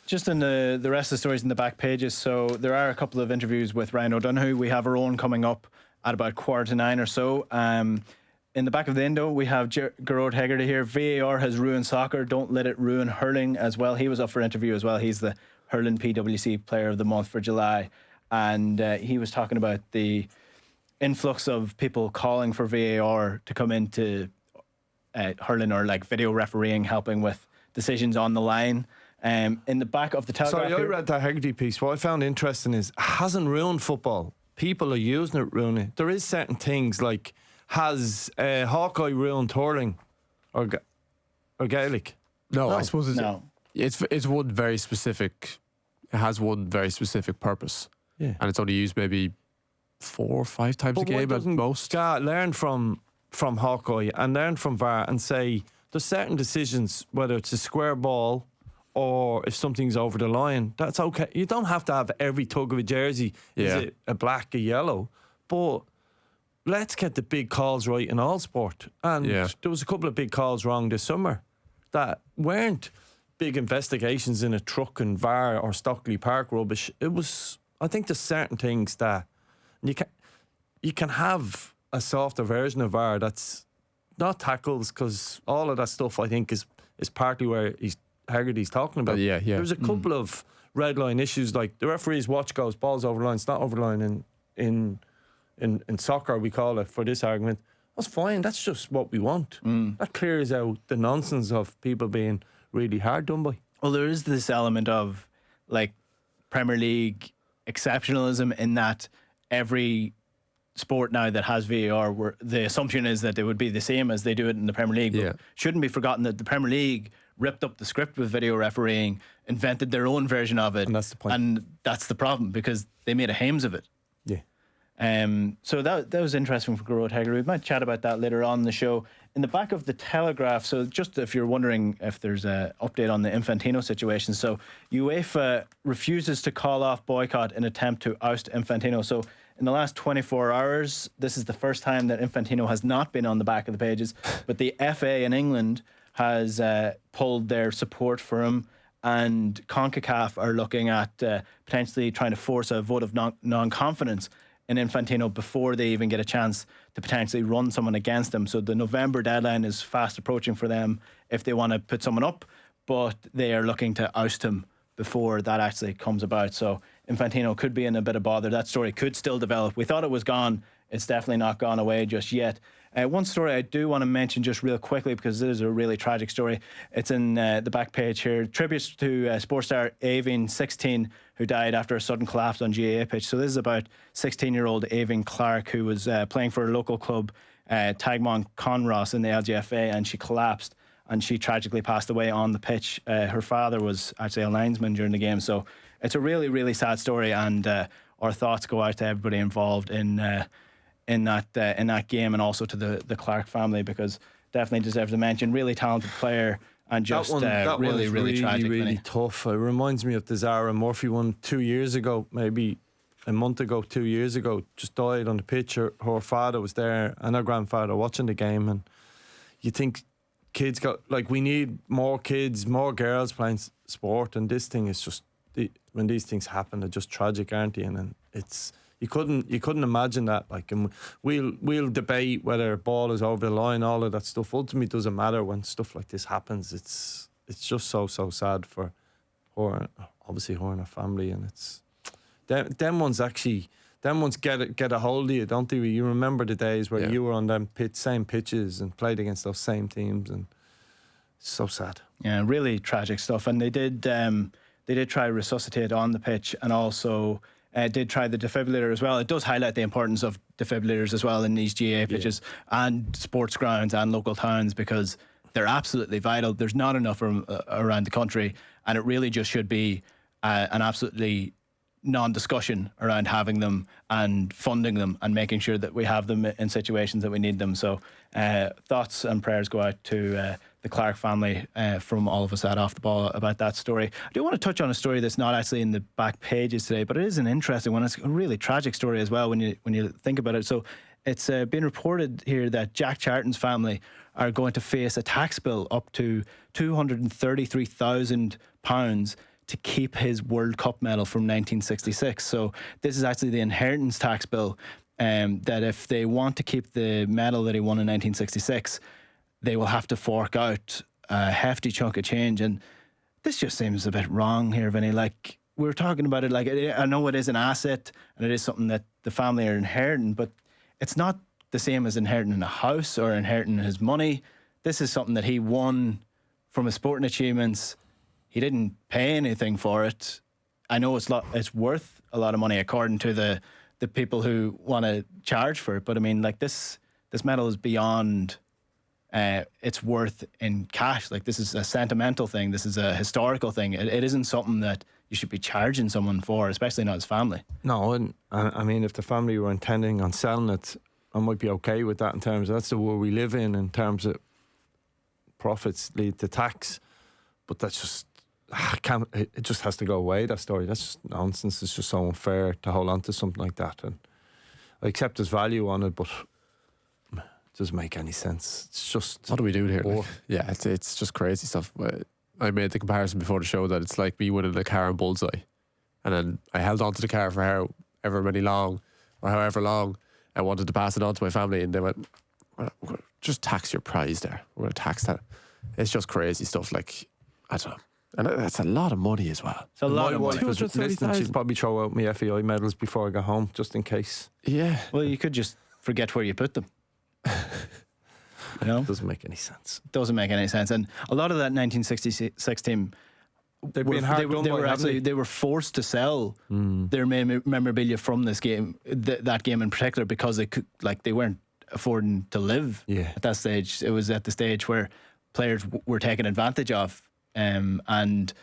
Just in the rest of the stories in the back pages. So there are a couple of interviews with Ryan O'Donoghue. We have our own coming up at about 8:45 or so. In the back of the Indo, we have Gerard Hegarty here. VAR has ruined soccer. Don't let it ruin hurling as well. He was up for interview as well. He's the hurling PwC Player of the Month for July. And he was talking about the influx of people calling for VAR to come into hurling, or like video refereeing, helping with decisions on the line. In the back of the Telegraph. Sorry, I read that Hegarty piece. What I found interesting is it hasn't ruined football. People are using it, ruining it. There is certain things like, has Hawkeye ruined hurling or Gaelic? No, I suppose No. it's one very specific. It has one very specific purpose. Yeah. And it's only used maybe 4 or 5 times a game at most. Learn from Hawkeye and learn from VAR and say there's certain decisions, whether it's a square ball or if something's over the line, that's okay. You don't have to have every tug of a jersey. Is it a black, a yellow? But let's get the big calls right in all sport. And there was a couple of big calls wrong this summer that weren't big investigations in a truck and VAR or Stockley Park rubbish. It was, I think there's certain things that you can have a softer version of VAR that's not tackles, because all of that stuff I think is partly where Hegarty's talking about. There's a couple of red line issues, like the referee's watch goes, ball's over the line, it's not over the line in soccer, we call it, for this argument. That's fine, that's just what we want. That clears out the nonsense of people being really hard done by. Well, there is this element of like Premier League exceptionalism in that every sport now that has VAR, where the assumption is that it would be the same as they do it in the Premier League. But shouldn't be forgotten that the Premier League ripped up the script with video refereeing, invented their own version of it. And that's the point. And that's the problem, because they made a hames of it. So that was interesting for Gerard Hegarty. We might chat about that later on in the show. In the back of the Telegraph, so just if you're wondering if there's an update on the Infantino situation, so UEFA refuses to call off boycott in attempt to oust Infantino. So in the last 24 hours, this is the first time that Infantino has not been on the back of the pages, but the FA in England has pulled their support for him, and CONCACAF are looking at potentially trying to force a vote of non-confidence in Infantino before they even get a chance to potentially run someone against him. So the November deadline is fast approaching for them if they want to put someone up, but they are looking to oust him before that actually comes about. So Infantino could be in a bit of bother. That story could still develop. We thought it was gone. It's definitely not gone away just yet. One story I do want to mention just real quickly, because it is a really tragic story. It's in the back page here. Tributes to sports star Aoibhinn, 16, who died after a sudden collapse on GAA pitch. So this is about 16-year-old Aoibhinn Clark, who was playing for a local club, Tagmon Conross, in the LGFA, and she collapsed and she tragically passed away on the pitch. Her father was actually a linesman during the game. So it's a really, really sad story, and our thoughts go out to everybody involved in that game, and also to the Clark family, because definitely deserves a mention. Really talented player, and just that really tragic. Really tough. It reminds me of the Zara Murphy one 2 years ago, maybe a month ago, 2 years ago. Just died on the pitch. Her father was there and her grandfather watching the game, and you think kids we need more kids, more girls playing sport, and this thing is just, when these things happen, they're just tragic, aren't they? And it's, you couldn't imagine that. Like, and we'll debate whether a ball is over the line, all of that stuff. Ultimately, it doesn't matter when stuff like this happens. It's just so sad for her, obviously her and her family, and it's them ones get a hold of you, don't they? You remember the days where you were on them same pitches and played against those same teams, and it's so sad. Yeah, really tragic stuff. And they did try to resuscitate on the pitch, and also did try the defibrillator as well. It does highlight the importance of defibrillators as well in these GAA pitches and sports grounds and local towns, because they're absolutely vital. There's not enough around the country, and it really just should be an absolutely non-discussion around having them and funding them and making sure that we have them in situations that we need them. So thoughts and prayers go out to the Clark family from all of us at Off the Ball about that story. I do want to touch on a story that's not actually in the back pages today, but it is an interesting one. It's a really tragic story as well when you think about it. So it's been reported here that Jack Charlton's family are going to face a tax bill up to £233,000 to keep his World Cup medal from 1966. So this is actually the inheritance tax bill. that if they want to keep the medal that he won in 1966, they will have to fork out a hefty chunk of change. And this just seems a bit wrong here, Vinny. Like, we were talking about it, like, I know it is an asset and it is something that the family are inheriting, but it's not the same as inheriting a house or inheriting his money. This is something that he won from his sporting achievements. He didn't pay anything for it. I know it's worth a lot of money according to the people who want to charge for it, but I mean, like, this medal is beyond its worth in cash. Like, this is a sentimental thing. This is a historical thing. It isn't something that you should be charging someone for, especially not his family. No, and I mean, if the family were intending on selling it, I might be okay with that in terms of that's the world we live in terms of profits lead to tax. But that's just, it just has to go away, that story. That's just nonsense. It's just so unfair to hold on to something like that. And I accept there's value on it, but it doesn't make any sense. It's just... What do we do here? Like, yeah, it's just crazy stuff. I made the comparison before the show that it's like me winning a car in Bullseye, and then I held on to the car for however long I wanted to pass it on to my family, and they went, well, just tax your prize there. We're going to tax that. It's just crazy stuff. Like, I don't know. And that's a lot of money as well. It's a lot of My money. wife was listening. She'd probably throw out my FEI medals before I go home, just in case. Yeah. Well, you could just forget where you put them. You know? It doesn't make any sense. Doesn't make any sense. And a lot of that 1966 team, They've been hard done by, haven't they? they were forced to sell their memorabilia from this game, that game in particular, because they weren't affording to live at that stage. It was at the stage where players were taken advantage of, and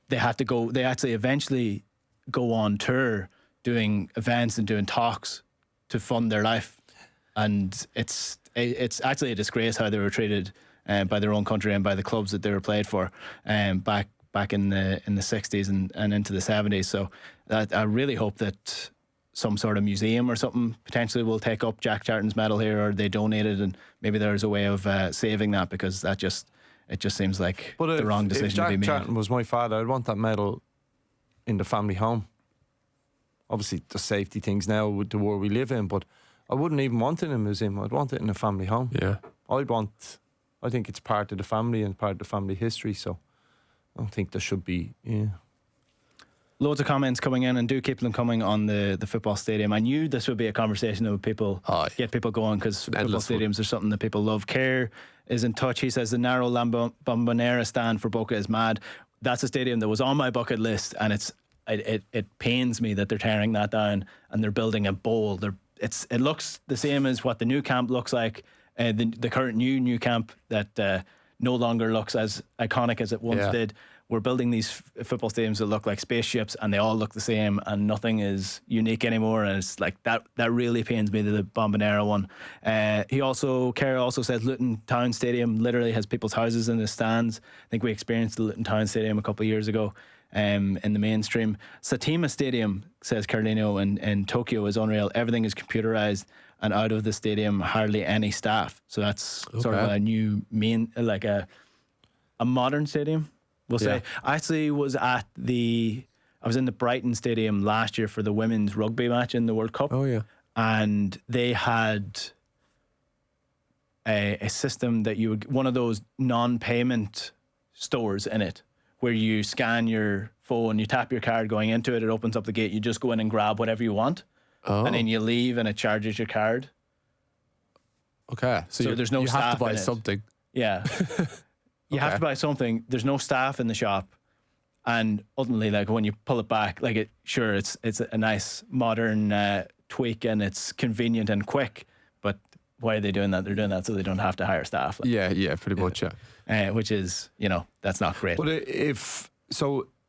they had to go. They actually eventually go on tour doing events and doing talks to fund their life, and it's actually a disgrace how they were treated by their own country and by the clubs that they were played for back in the 60s and into the 70s. So I really hope that some sort of museum or something potentially will take up Jack Charlton's medal here, or they donate it, and maybe there's a way of saving that, because it just seems like the wrong decision to be made. If Jack Charlton was my father, I'd want that medal in the family home. Obviously, the safety things now with the world we live in, but I wouldn't even want it in a museum. I'd want it in a family home. Yeah. I think it's part of the family and part of the family history, so I don't think there should be, Loads of comments coming in, and do keep them coming on the football stadium. I knew this would be a conversation that would get people going, because football stadiums are something that people love. Kerr is in touch. He says the narrow Bombonera stand for Boca is mad. That's a stadium that was on my bucket list, and it pains me that they're tearing that down and they're building a bowl. It looks the same as what the new camp looks like, the current new camp that no longer looks as iconic as it once did. We're building these football stadiums that look like spaceships, and they all look the same, and nothing is unique anymore. And it's like that really pains me, the Bombonera one. Kerr also says Luton Town Stadium literally has people's houses in the stands. I think we experienced the Luton Town Stadium a couple of years ago in the mainstream. Saitama Stadium, says Carlino, in Tokyo, is unreal. Everything is computerized, and out of the stadium hardly any staff. So that's sort of a new a modern stadium, we'll say. I actually was I was in the Brighton Stadium last year for the women's rugby match in the World Cup. Oh yeah. And they had a system that you would, one of those non-payment stores in it, where you scan your phone, you tap your card going into it, it opens up the gate, you just go in and grab whatever you want. And then you leave and it charges your card. Okay. So there's no staff have to buy in it. something. Yeah. You have to buy something. There's no staff in the shop. And ultimately, like, when you pull it back, like, it's a nice modern tweak, and it's convenient and quick. But why are they doing that? They're doing that so they don't have to hire staff. Like, Yeah, pretty much, yeah. which is, that's not great. But if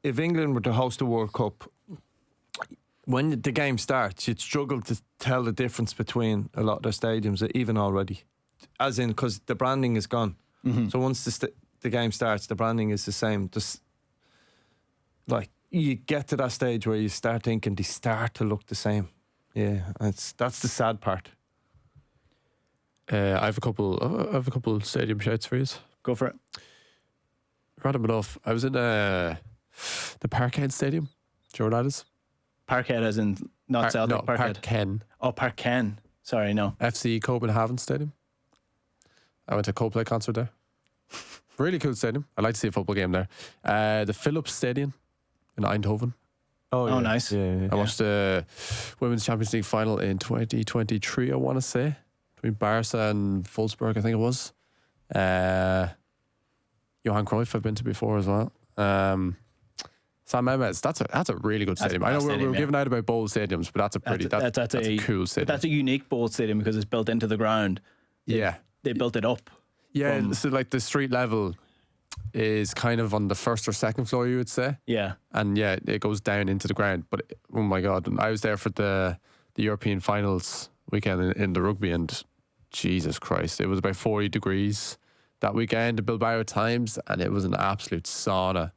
England were to host the World Cup, when the game starts, you'd struggle to tell the difference between a lot of their stadiums, even already. As in, because the branding is gone. Mm-hmm. So once the game starts, the branding is the same. Just like, you get to that stage where you start thinking they start to look the same. Yeah, that's the sad part. I have a couple stadium shouts for you. Go for it. Random enough, I was in the Park End Stadium. Do you know where that is? Parkhead as in not Celtic, No, Parkhead. Park Ken. Oh, Park Ken. Sorry, no. FC Copenhagen Stadium. I went to a Coldplay concert there. Really cool stadium. I'd like to see a football game there. The Philips Stadium in Eindhoven. Oh, nice. Yeah. I watched the Women's Champions League final in 2023, I want to say, between Barca and Wolfsburg, I think it was. Johan Cruyff I've been to before as well. San Mamés, that's a really good stadium. I know we're giving out about bowl stadiums, but that's a pretty that's a cool stadium. That's a unique bowl stadium because it's built into the ground. Yeah. They built it up. Yeah, so like the street level is kind of on the first or second floor, you would say. Yeah. And yeah, it goes down into the ground. But oh my God, I was there for the European finals weekend in the rugby, and Jesus Christ, it was about 40 degrees that weekend at Bilbao Times, and it was an absolute sauna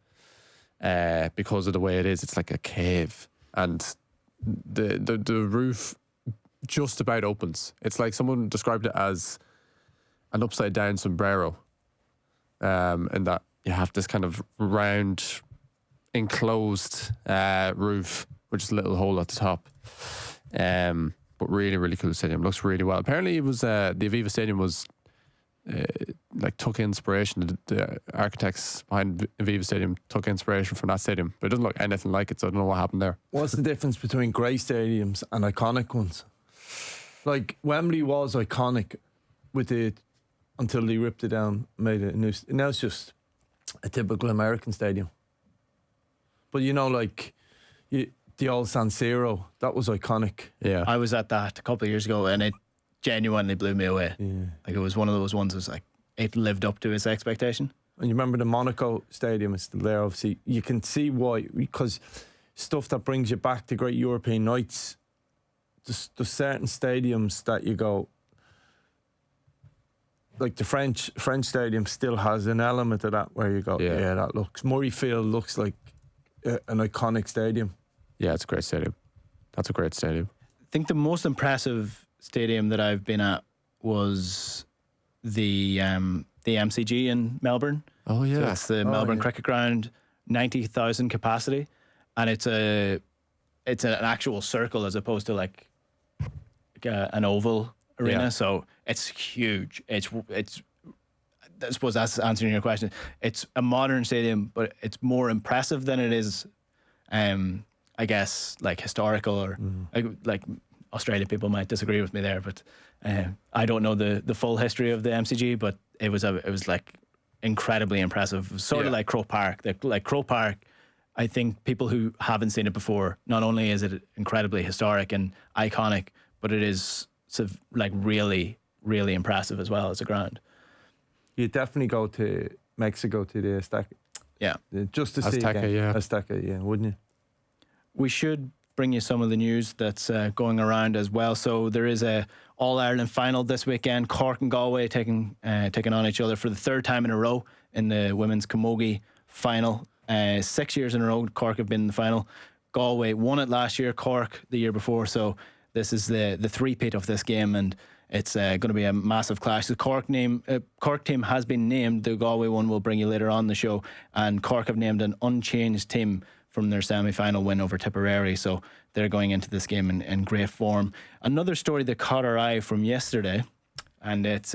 because of the way it is. It's like a cave, and the roof just about opens. It's like someone described it as an upside down sombrero, and that you have this kind of round enclosed roof with just a little hole at the top. But really, really cool stadium. Looks really well. Apparently, it was the Aviva Stadium was like took inspiration. The architects behind Aviva Stadium took inspiration from that stadium, but it doesn't look anything like it. So I don't know what happened there. What's the difference between great stadiums and iconic ones? Like Wembley was iconic with it until they ripped it down, made it a new. Now it's just a typical American stadium. But you know, like the old San Siro, that was iconic. Yeah, I was at that a couple of years ago, and it genuinely blew me away. Yeah. Like it was one of those ones that was like it lived up to its expectation. And you remember the Monaco Stadium is still there, obviously. You can see why, because stuff that brings you back to great European nights. There's certain stadiums that you go, like the French stadium still has an element of that where you go, yeah that looks, Murrayfield looks like an iconic stadium. Yeah, it's a great stadium. That's a great stadium. I think the most impressive stadium that I've been at was the MCG in Melbourne. Oh yeah, so it's the Melbourne Cricket Ground, 90,000 capacity, and it's an actual circle as opposed to like an oval arena. Yeah. So it's huge. It's I suppose that's answering your question. It's a modern stadium, but it's more impressive than it is, I guess, like historical or like Australian people might disagree with me there, but I don't know the full history of the MCG, but it was like incredibly impressive. Sort of like Croke Park. Like Croke Park, I think people who haven't seen it before, not only is it incredibly historic and iconic, but it is sort of like really, really impressive as well as a ground. You'd definitely go to Mexico to the Azteca. Yeah. Just to see Azteca, again. Azteca, yeah, wouldn't you? We should bring you some of the news that's going around as well. So there is a All-Ireland final this weekend. Cork and Galway taking on each other for the third time in a row in the women's camogie final. 6 years in a row, Cork have been in the final. Galway won it last year, Cork the year before. So this is the three-peat of this game, and it's going to be a massive clash. The Cork team has been named. The Galway one will bring you later on the show. And Cork have named an unchanged team from their semi-final win over Tipperary. So they're going into this game in great form. Another story that caught our eye from yesterday, and it's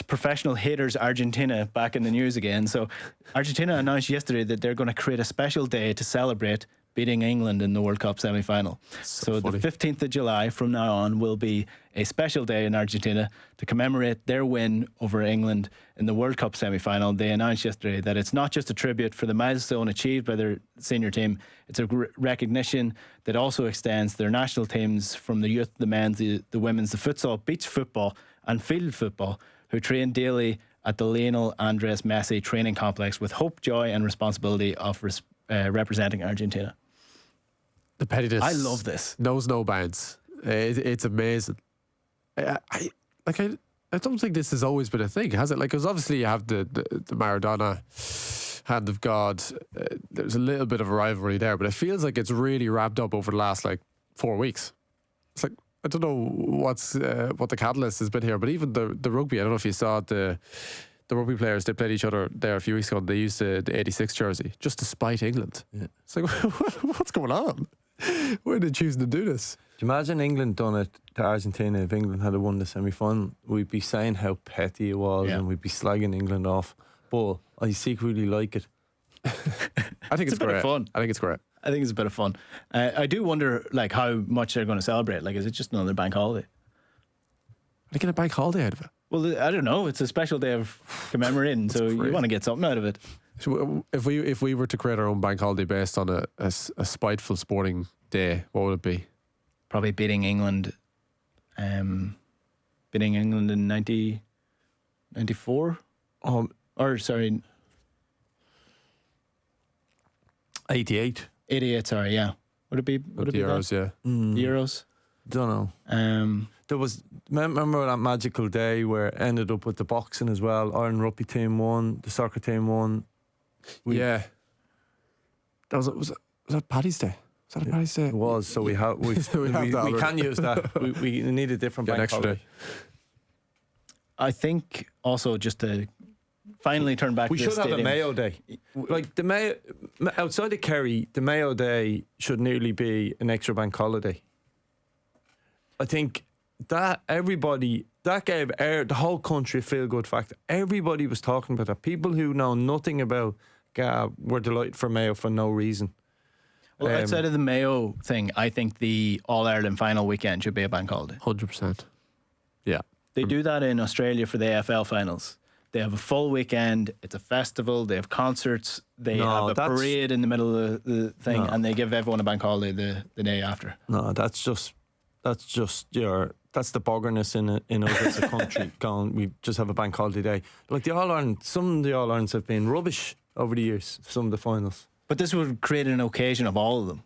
professional haters Argentina back in the news again. So Argentina announced yesterday that they're going to create a special day to celebrate beating England in the World Cup semi-final. So the 15th of July from now on will be a special day in Argentina to commemorate their win over England in the World Cup semi-final. They announced yesterday that it's not just a tribute for the milestone achieved by their senior team, it's a recognition that also extends to their national teams from the youth, the men's, the women's, the futsal, beach football and field football, who train daily at the Lionel Andres Messi training complex with hope, joy and responsibility of representing Argentina. The pettiness. I love this. Knows no bounds. It's amazing. I don't think this has always been a thing, has it? Like, because obviously you have the Maradona hand of God. There's a little bit of a rivalry there, but it feels like it's really wrapped up over the last 4 weeks. It's like, I don't know what the catalyst has been here, but even the rugby. I don't know if you saw the rugby players. They played each other there a few weeks ago. And they used the 86 jersey just to spite England. Yeah. It's like, what's going on? Why are they choosing to do this? Do you imagine England done it to Argentina? If England had won the semi-final, we'd be saying how petty it was, and we'd be slagging England off. But I secretly like it. I think it's a bit great. of fun. I think it's great. I think it's a bit of fun. I do wonder, like, how much they're going to celebrate. Like, is it just another bank holiday? They get a bank holiday out of it. Well, I don't know. It's a special day of commemorating, so you want to get something out of it. So if we were to create our own bank holiday based on a spiteful sporting day, what would it be? Probably beating England. Beating England in 94. Or sorry, 88. 88. Sorry, yeah. Would it be? Would it The be Euros, that? yeah. The Euros. Don't know. There was, remember that magical day where it ended up with the boxing as well. Ireland rugby team won, the soccer team won. Yeah. That was that Paddy's Day? Was that a Paddy's Day? It was, so we have we can use that. We need a different Get an bank extra holiday. day. I think also just to finally turn back We to should the have a stadium. Mayo Day. Like the Mayo, outside of Kerry, the Mayo Day should nearly be an extra bank holiday. I think that that gave the whole country a feel good factor. Everybody was talking about that. People who know nothing about GA were delighted for Mayo for no reason. Well, outside of the Mayo thing, I think the All-Ireland final weekend should be a bank holiday. 100%. Yeah. They do that in Australia for the AFL finals. They have a full weekend. It's a festival. They have concerts. They have a parade in the middle of the thing, and they give everyone a bank holiday the day after. No, that's the boggerness in us as a country. We just have a bank holiday day. Like the All-Ireland, some of the All-Irelands have been rubbish over the years, some of the finals. But this would create an occasion of all of them,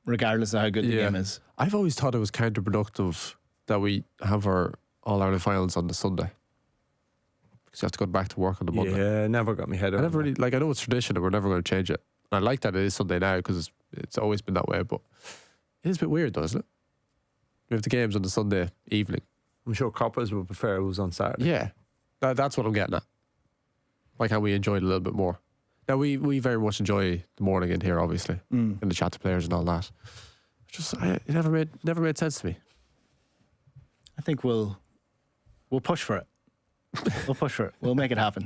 regardless of how good the game is. I've always thought it was counterproductive that we have our All-Ireland finals on the Sunday. Because you have to go back to work on the Monday. Yeah, never got me head around. I never really, like, I know it's tradition and we're never going to change it. And I like that it is Sunday now because it's always been that way, but it is a bit weird though, isn't it? We have the games on the Sunday evening. I'm sure coppers would prefer it was on Saturday. Yeah. That's what I'm getting at. Why can't we enjoy it a little bit more? Now, we very much enjoy the morning in here, obviously, and the chat to players and all that. It never made sense to me. I think we'll push for it. We'll push for it. We'll make it happen.